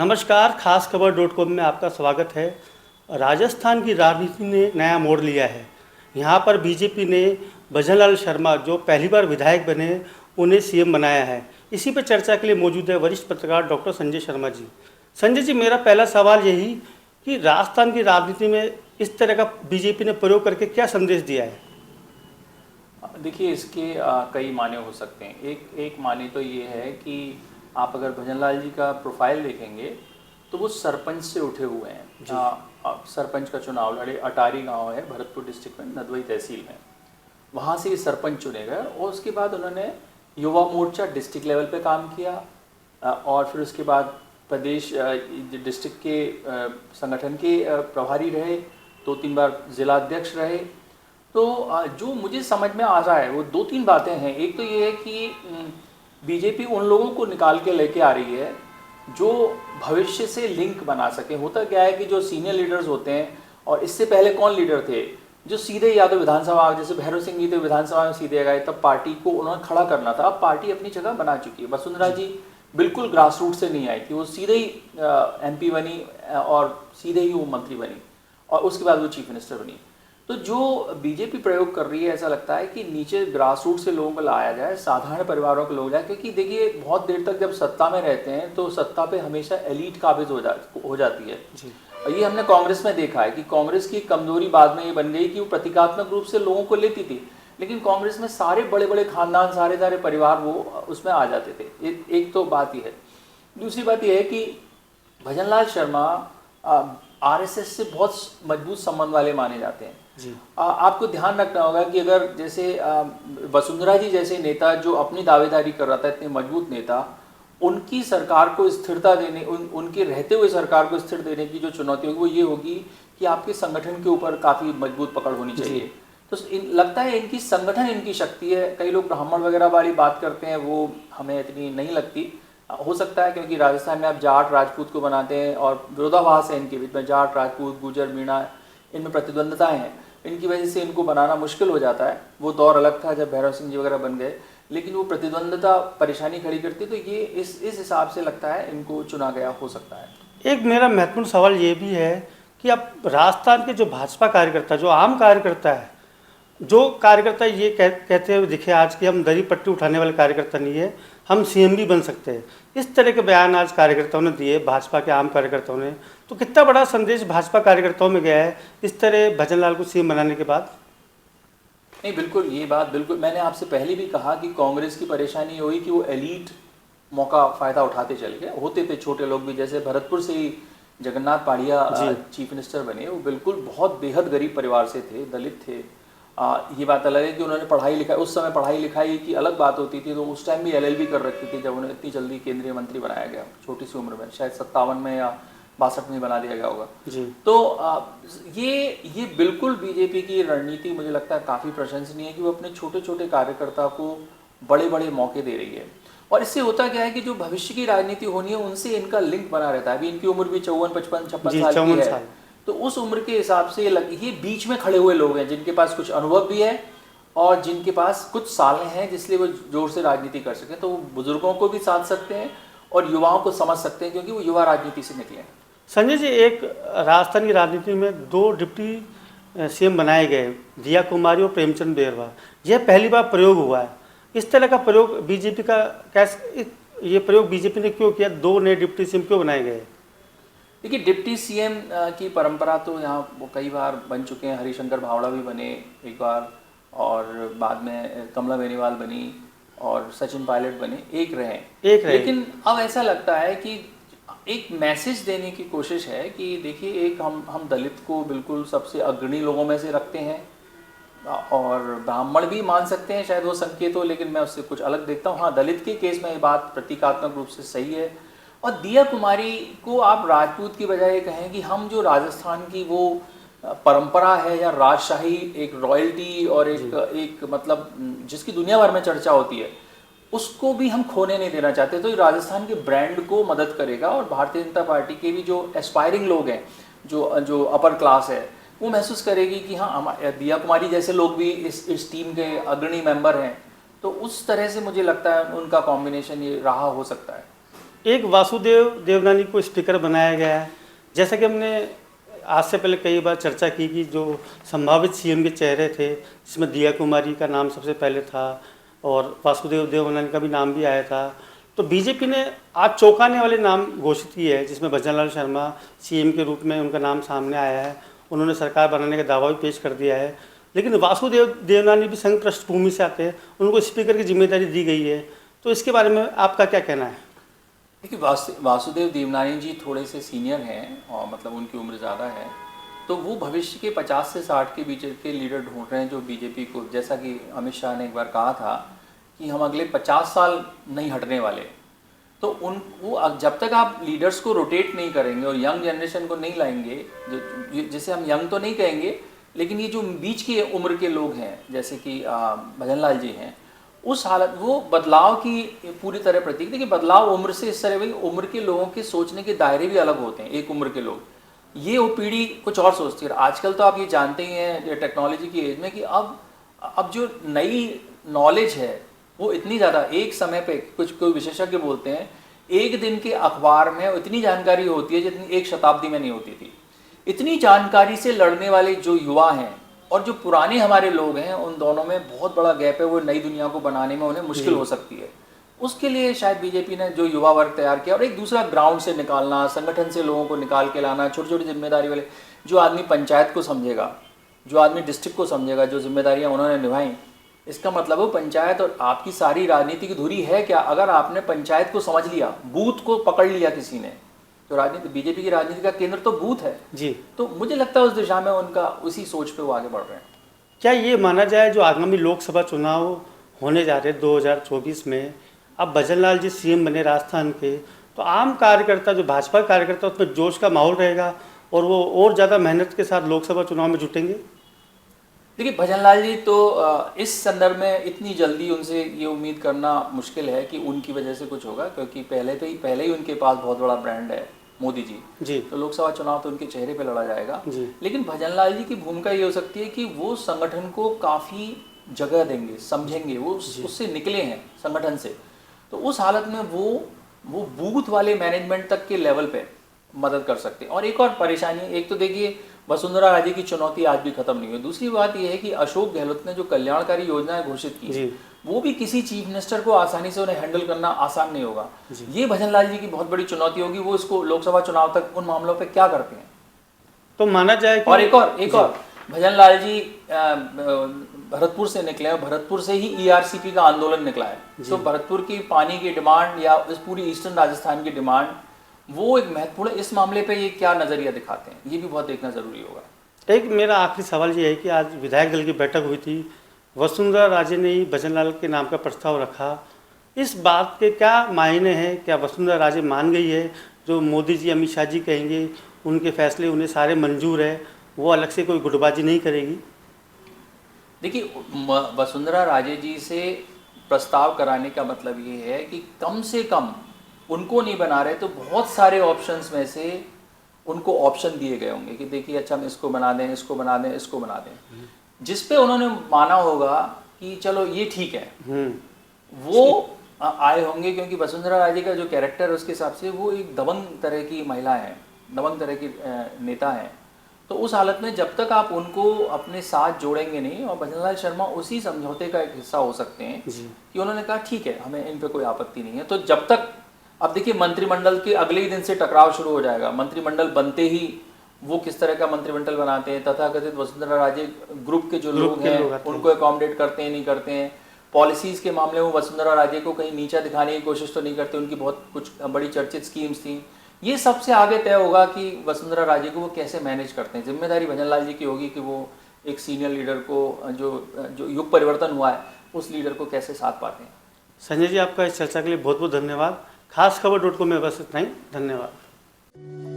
नमस्कार, खास खबर .com में आपका स्वागत है। राजस्थान की राजनीति ने नया मोड़ लिया है। यहाँ पर बीजेपी ने भजनलाल शर्मा, जो पहली बार विधायक बने, उन्हें सीएम बनाया है। इसी पर चर्चा के लिए मौजूद है वरिष्ठ पत्रकार डॉक्टर संजय शर्मा जी। संजय जी, मेरा पहला सवाल यही कि राजस्थान की राजनीति में इस तरह का बीजेपी ने प्रयोग करके क्या संदेश दिया है? देखिए, इसके कई माने हो सकते हैं। एक माने तो ये है कि आप अगर भजनलाल जी का प्रोफाइल देखेंगे तो वो सरपंच से उठे हुए हैं। सरपंच का चुनाव लड़े। अटारी गांव है भरतपुर डिस्ट्रिक्ट में, नदवई तहसील में। वहाँ से ये सरपंच चुने गए और उसके बाद उन्होंने युवा मोर्चा डिस्ट्रिक्ट लेवल पे काम किया और फिर उसके बाद प्रदेश डिस्ट्रिक्ट के संगठन के प्रभारी रहे, 2-3 बार जिला अध्यक्ष रहे। तो जो मुझे समझ में आ रहा है वो 2-3 बातें हैं। एक तो ये है कि बीजेपी उन लोगों को निकाल के लेके आ रही है जो भविष्य से लिंक बना सके। होता क्या है कि जो सीनियर लीडर्स होते हैं, और इससे पहले कौन लीडर थे जो सीधे या तो विधानसभा, जैसे भैरव सिंह जी थे विधानसभा में सीधे गए, तब पार्टी को उन्होंने खड़ा करना था। अब पार्टी अपनी जगह बना चुकी है। वसुंधरा जी बिल्कुल ग्रास रूट से नहीं आई थी, वो सीधे ही MP बनी और सीधे ही वो मंत्री बनी और उसके बाद वो चीफ मिनिस्टर बनी। तो जो बीजेपी प्रयोग कर रही है, ऐसा लगता है कि नीचे ग्रास रूट से लोगों को लाया जाए, साधारण परिवारों को लोग जाए। क्योंकि देखिए, बहुत देर तक जब सत्ता में रहते हैं तो सत्ता पे हमेशा एलीट काबिज हो जाती है जी। ये हमने कांग्रेस में देखा है कि कांग्रेस की कमजोरी बाद में ये बन गई कि वो प्रतीकात्मक रूप से लोगों को लेती थी, लेकिन कांग्रेस में सारे बड़े बड़े खानदान, सारे परिवार वो उसमें आ जाते थे। एक तो बात ये है। दूसरी बात ये है कि भजनलाल शर्मा RSS से बहुत मजबूत संबंध वाले माने जाते हैं जी। आपको ध्यान रखना होगा कि अगर जैसे वसुंधरा जी जैसे नेता जो अपनी दावेदारी कर रहा था, इतने मजबूत नेता, उनकी सरकार को स्थिरता देने, उनके रहते हुए सरकार को स्थिर देने की जो चुनौती होगी वो ये होगी कि आपके संगठन के ऊपर काफ़ी मजबूत पकड़ होनी चाहिए। तो लगता है इनकी संगठन इनकी शक्ति है। कई लोग ब्राह्मण वगैरह वाली बात करते हैं, वो हमें इतनी नहीं लगती। हो सकता है क्योंकि राजस्थान में आप जाट राजपूत को बनाते हैं और विरोधाभास है इनके बीच में, जाट राजपूत गुजर मीणा, इनमें प्रतिद्वंदताएं हैं, इनकी वजह से इनको बनाना मुश्किल हो जाता है। वो दौर अलग था जब भैरव सिंह जी वगैरह बन गए, लेकिन वो प्रतिद्वंदता परेशानी खड़ी करती। तो ये इस हिसाब से लगता है इनको चुना गया हो सकता है। एक मेरा महत्वपूर्ण सवाल ये भी है कि अब राजस्थान के जो भाजपा कार्यकर्ता, जो आम कार्यकर्ता है, जो कार्यकर्ता ये कहते हुए दिखे आज कि हम दरी पट्टी उठाने वाले कार्यकर्ता नहीं है, हम CM भी बन सकते हैं, इस तरह के बयान आज कार्यकर्ताओं ने दिए, भाजपा के आम कार्यकर्ताओं ने। तो कितना बड़ा संदेश भाजपा कार्यकर्ताओं में गया है इस तरह भजनलाल को CM बनाने के बाद? नहीं, बिल्कुल ये बात बिल्कुल, मैंने आपसे पहले भी कहा कि कांग्रेस की परेशानी हुई कि वो एलीट मौका फ़ायदा उठाते चल गए। होते थे छोटे लोग भी, जैसे भरतपुर से ही जगन्नाथ पाड़िया चीफ मिनिस्टर बने। वो बिल्कुल बहुत बेहद गरीब परिवार से थे, दलित थे। ये बात अलग है कि उन्होंने पढ़ाई लिखाई, उस समय पढ़ाई लिखाई की अलग बात होती थी, तो उस टाइम भी LLB कर रखी थी जब उन्हें इतनी जल्दी केंद्रीय मंत्री बनाया गया, छोटी सी उम्र में, शायद 57 में या 62 में बना दिया गया होगा जी। तो ये बिल्कुल बीजेपी की रणनीति मुझे लगता है काफ़ी प्रशंसनीय है कि वो अपने छोटे छोटे कार्यकर्ता को बड़े बड़े मौके दे रही है। और इससे होता क्या है कि जो भविष्य की राजनीति होनी है उनसे इनका लिंक बना रहता है। अभी इनकी उम्र भी 54, 55, 56 साल की है, तो उस उम्र के हिसाब से ये बीच में खड़े हुए लोग हैं जिनके पास कुछ अनुभव भी है और जिनके पास कुछ सालें हैं, जिसलिए वो जोर से राजनीति कर सकें। तो वो बुजुर्गों को भी साथ सकते हैं और युवाओं को समझ सकते हैं, क्योंकि वो युवा राजनीति से निकले हैं। संजय जी, एक राजस्थान की राजनीति में 2 डिप्टी CM बनाए गए, दिया कुमारी और प्रेमचंद बेरवा। यह पहली बार प्रयोग हुआ है। इस तरह का प्रयोग बीजेपी का कैसे, ये प्रयोग बीजेपी ने क्यों किया? 2 नए डिप्टी CM क्यों बनाए गए? देखिए, डिप्टी CM की परंपरा तो यहाँ वो कई बार बन चुके हैं। हरिशंकर भावड़ा भी बने एक बार, और बाद में कमला बेनीवाल बनी और सचिन पायलट बने, एक रहे। लेकिन अब ऐसा लगता है कि एक मैसेज देने की कोशिश है कि देखिए, एक हम दलित को बिल्कुल सबसे अग्रणी लोगों में से रखते हैं, और ब्राह्मण भी मान सकते हैं शायद वो संकेत हो, लेकिन मैं उससे कुछ अलग देखता हूँ। हाँ, दलित के केस में ये बात प्रतीकात्मक रूप से सही है। और दिया कुमारी को आप राजपूत की बजाय कहें कि हम जो राजस्थान की वो परंपरा है या राजशाही, एक रॉयल्टी और एक मतलब जिसकी दुनिया भर में चर्चा होती है, उसको भी हम खोने नहीं देना चाहते। तो ये राजस्थान के ब्रांड को मदद करेगा और भारतीय जनता पार्टी के भी जो एस्पायरिंग लोग हैं, जो अपर क्लास है, वो महसूस करेगी कि हाँ, दिया कुमारी जैसे लोग भी इस टीम के अग्रणी मेंबर हैं। तो उस तरह से मुझे लगता है उनका कॉम्बिनेशन ये रहा हो सकता है। एक वासुदेव देवनानी को स्पीकर बनाया गया है। जैसा कि हमने आज से पहले कई बार चर्चा की कि जो संभावित सीएम के चेहरे थे, जिसमें दिया कुमारी का नाम सबसे पहले था और वासुदेव देवनानी का भी नाम भी आया था, तो बीजेपी ने आज चौंकाने वाले नाम घोषित किए हैं, जिसमें भजनलाल शर्मा सीएम के रूप में उनका नाम सामने आया है। उन्होंने सरकार बनाने का दावा भी पेश कर दिया है। लेकिन वासुदेव देवनानी भी संघ पृष्ठभूमि से आते हैं, उनको स्पीकर की जिम्मेदारी दी गई है। तो इसके बारे में आपका क्या कहना है? देखिए, वासुदेव देवनानी जी थोड़े से सीनियर हैं और मतलब उनकी उम्र ज़्यादा है, तो वो भविष्य के 50 से 60 के बीच के लीडर ढूंढ रहे हैं जो बीजेपी को, जैसा कि अमित शाह ने एक बार कहा था कि हम अगले 50 साल नहीं हटने वाले। तो वो जब तक आप लीडर्स को रोटेट नहीं करेंगे और यंग जनरेशन को नहीं लाएंगे, जिसे हम यंग तो नहीं कहेंगे, लेकिन ये जो बीच की उम्र के लोग हैं जैसे कि भजनलाल जी हैं, उस हालत वो बदलाव की पूरी तरह प्रतीक। देखिए, बदलाव उम्र से इस तरह भाई, उम्र के लोगों के सोचने के दायरे भी अलग होते हैं। एक उम्र के लोग, ये वो पीढ़ी कुछ और सोचती है। आजकल तो आप ये जानते ही हैं टेक्नोलॉजी की एज में कि अब जो नई नॉलेज है वो इतनी ज़्यादा, एक समय पे कोई विशेषज्ञ बोलते हैं एक दिन के अखबार में इतनी जानकारी होती है जितनी एक शताब्दी में नहीं होती थी। इतनी जानकारी से लड़ने वाले जो युवा हैं और जो पुराने हमारे लोग हैं, उन दोनों में बहुत बड़ा गैप है। वो नई दुनिया को बनाने में उन्हें मुश्किल हो सकती है। उसके लिए शायद बीजेपी ने जो युवा वर्ग तैयार किया, और एक दूसरा ग्राउंड से निकालना, संगठन से लोगों को निकाल के लाना, छोटी छोटी जिम्मेदारी वाले, जो आदमी पंचायत को समझेगा, जो आदमी डिस्ट्रिक्ट को समझेगा, जो जिम्मेदारियाँ उन्होंने निभाई, इसका मतलब वो पंचायत और आपकी सारी राजनीति की धुरी है क्या? अगर आपने पंचायत को समझ लिया, बूथ को पकड़ लिया किसी ने, तो राजनीति, बीजेपी की राजनीति का केंद्र तो बूथ है जी। तो मुझे लगता है उस दिशा में उनका उसी सोच पे वो आगे बढ़ रहे हैं। क्या ये माना जाए जो आगामी लोकसभा चुनाव होने जा रहे 2024 में, अब भजनलाल जी सीएम बने राजस्थान के, तो आम कार्यकर्ता, जो भाजपा कार्यकर्ता, उसमें जोश का माहौल रहेगा और वो और ज़्यादा मेहनत के साथ लोकसभा चुनाव में जुटेंगे? देखिए, भजनलाल जी तो इस संदर्भ में इतनी जल्दी उनसे ये उम्मीद करना मुश्किल है कि उनकी वजह से कुछ होगा, क्योंकि पहले ही उनके पास बहुत बड़ा ब्रांड है मोदी जी। तो लोकसभा चुनाव तो उनके चेहरे पे लड़ा जाएगा। लेकिन भजनलाल जी की भूमिका ये हो सकती है कि वो संगठन को काफ़ी जगह देंगे, समझेंगे, वो उससे निकले हैं संगठन से, तो उस हालत में वो बूथ वाले मैनेजमेंट तक के लेवल पे मदद कर सकते हैं। और एक और परेशानी, एक तो देखिए वसुंधरा राजे की चुनौती आज भी खत्म नहीं हुई। दूसरी बात यह है कि अशोक गहलोत ने जो कल्याणकारी योजनाएं घोषित की, वो भी किसी चीफ मिनिस्टर को आसानी से उन्हें हैंडल करना आसान नहीं होगा। ये भजनलाल जी की बहुत बड़ी चुनौती होगी, वो इसको लोकसभा चुनाव तक उन मामलों पे क्या करते हैं। तो माना जाए कि और एक और भजनलाल जी भरतपुर से निकले हैं, भरतपुर से ही ईआरसीपी का आंदोलन निकला है। तो भरतपुर की पानी की डिमांड या इस पूरी ईस्टर्न राजस्थान की डिमांड, वो एक महत्वपूर्ण, इस मामले पे ये क्या नजरिया दिखाते हैं, ये भी बहुत देखना जरूरी होगा। एक मेरा आखिरी सवाल ये है कि आज विधायक दल की बैठक हुई थी, वसुंधरा राजे ने ही भजनलाल के नाम का प्रस्ताव रखा। इस बात के क्या मायने हैं? क्या वसुंधरा राजे मान गई है जो मोदी जी, अमित शाह जी कहेंगे उनके फैसले उन्हें सारे मंजूर है, वो अलग से कोई गुटबाजी नहीं करेगी? देखिए, वसुंधरा राजे जी से प्रस्ताव कराने का मतलब ये है कि कम से कम उनको नहीं बना रहे तो बहुत सारे ऑप्शंस में से उनको ऑप्शन दिए गए होंगे कि देखिए अच्छा हम इसको बना दें, इसको बना दें, इसको बना दें, जिस पे उन्होंने माना होगा कि चलो ये ठीक है, वो आए होंगे। क्योंकि वसुंधरा राजे का जो कैरेक्टर है उसके हिसाब से वो एक दबंग तरह की महिला है, दबंग तरह की नेता है। तो उस हालत में जब तक आप उनको अपने साथ जोड़ेंगे नहीं, और भजनलाल शर्मा उसी समझौते का एक हिस्सा हो सकते हैं कि उन्होंने कहा ठीक है हमें इन पे कोई आपत्ति नहीं है। तो जब तक, अब देखिए मंत्रिमंडल के अगले ही दिन से टकराव शुरू हो जाएगा। मंत्रिमंडल बनते ही वो किस तरह का मंत्रिमंडल बनाते हैं, तथाकथित वसुंधरा राजे ग्रुप के जो लोग हैं उनको अकोमोडेट करते हैं, नहीं करते हैं। पॉलिसीज के मामले में वसुंधरा राजे को कहीं नीचा दिखाने की कोशिश तो नहीं करते, उनकी बहुत कुछ बड़ी चर्चित स्कीम्स थी। ये सबसे आगे तय होगा कि वसुंधरा राजे को वो कैसे मैनेज करते हैं। जिम्मेदारी भजनलाल जी की होगी कि वो एक सीनियर लीडर को, जो युग परिवर्तन हुआ है, उस लीडर को कैसे साथ पाते हैं। संजय जी, आपका इस चर्चा के लिए बहुत बहुत धन्यवाद। खास खबर .com में बस इतना ही, धन्यवाद।